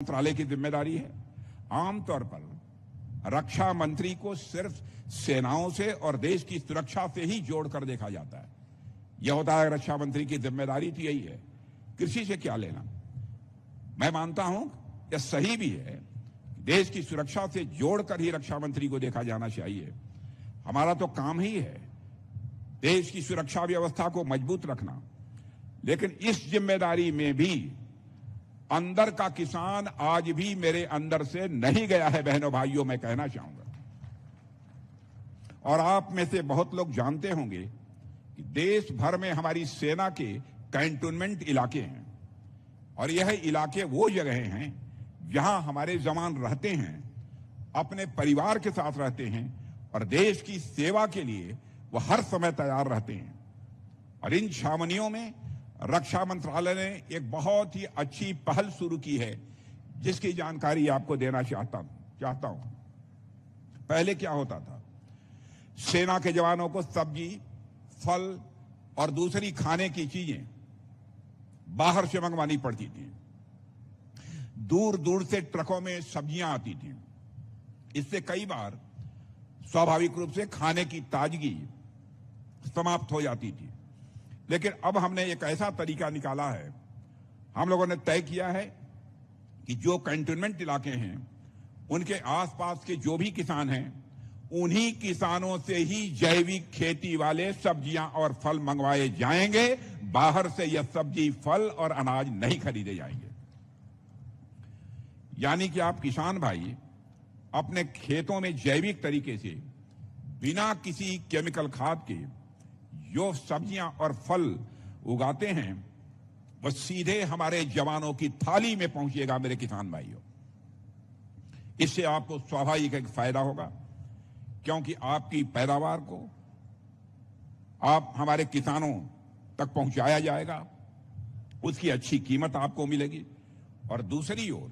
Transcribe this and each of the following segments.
मंत्रालय की जिम्मेदारी है। आमतौर पर रक्षा मंत्री को सिर्फ सेनाओं से और देश की सुरक्षा से ही जोड़कर देखा जाता है। यह होता है रक्षा मंत्री की जिम्मेदारी तो यही है, कृषि से क्या लेना। मैं मानता हूं यह सही भी है, देश की सुरक्षा से जोड़कर ही रक्षा मंत्री को देखा जाना चाहिए। हमारा तो काम ही है देश की सुरक्षा व्यवस्था को मजबूत रखना, लेकिन इस जिम्मेदारी में भी अंदर का किसान आज भी मेरे अंदर से नहीं गया है। बहनों भाइयों, मैं कहना चाहूंगा, और आप में से बहुत लोग जानते होंगे कि देश भर में हमारी सेना के कैंटोनमेंट इलाके हैं, और यह इलाके वो जगह हैं जहां हमारे जवान रहते हैं, अपने परिवार के साथ रहते हैं और देश की सेवा के लिए वह हर समय तैयार रहते हैं। और इन छावनियों में रक्षा मंत्रालय ने एक बहुत ही अच्छी पहल शुरू की है, जिसकी जानकारी आपको देना चाहता हूं। पहले क्या होता था, सेना के जवानों को सब्जी, फल और दूसरी खाने की चीजें बाहर से मंगवानी पड़ती थी। दूर दूर से ट्रकों में सब्जियां आती थी। इससे कई बार स्वाभाविक रूप से खाने की ताजगी समाप्त हो जाती थी। लेकिन अब हमने एक ऐसा तरीका निकाला है, हम लोगों ने तय किया है कि जो कैंटोनमेंट इलाके हैं उनके आसपास के जो भी किसान हैं, उन्हीं किसानों से ही जैविक खेती वाले सब्जियां और फल मंगवाए जाएंगे। बाहर से यह सब्जी, फल और अनाज नहीं खरीदे जाएंगे। यानी कि आप किसान भाई अपने खेतों में जैविक तरीके से बिना किसी केमिकल खाद के जो सब्जियां और फल उगाते हैं, वह सीधे हमारे जवानों की थाली में पहुंचेगा। मेरे किसान भाइयों, इससे आपको स्वाभाविक एक फायदा होगा, क्योंकि आपकी पैदावार को आप हमारे किसानों तक पहुंचाया जाएगा, उसकी अच्छी कीमत आपको मिलेगी। और दूसरी ओर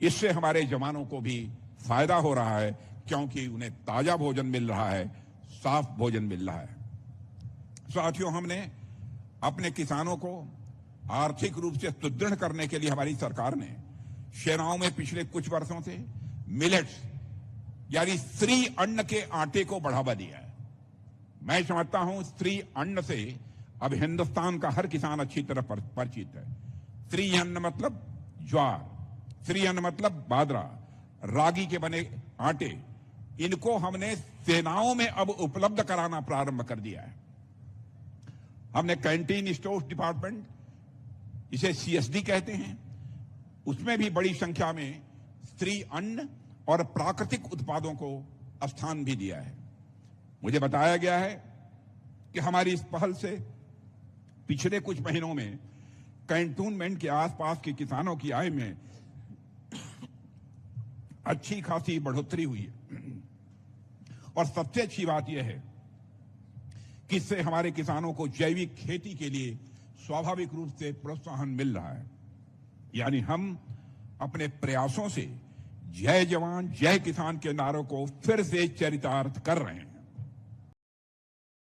इससे हमारे जवानों को भी फायदा हो रहा है, क्योंकि उन्हें ताजा भोजन मिल रहा है, साफ भोजन मिल रहा है। साथियों, हमने अपने किसानों को आर्थिक रूप से सुदृढ़ करने के लिए हमारी सरकार ने सेनाओं में पिछले कुछ वर्षों से मिलेट्स यानी स्त्री अन्न के आटे को बढ़ावा दिया है। मैं समझता हूं स्त्री अन्न से अब हिंदुस्तान का हर किसान अच्छी तरह परिचित है। स्त्री अन्न मतलब ज्वार, स्त्री अन्न मतलब बाजरा, रागी के बने आटे, इनको हमने सेनाओं में अब उपलब्ध कराना प्रारंभ कर दिया है। हमने कैंटीन स्टोर्स डिपार्टमेंट, इसे सीएसडी कहते हैं, उसमें भी बड़ी संख्या में स्त्री अन्न और प्राकृतिक उत्पादों को स्थान भी दिया है। मुझे बताया गया है कि हमारी इस पहल से पिछले कुछ महीनों में कैंटोनमेंट के आसपास के किसानों की आय में अच्छी खासी बढ़ोतरी हुई है। और सबसे अच्छी बात यह है कि इससे हमारे किसानों को जैविक खेती के लिए स्वाभाविक रूप से प्रोत्साहन मिल रहा है। यानी हम अपने प्रयासों से जय जवान जय किसान के नारों को फिर से चरितार्थ कर रहे हैं।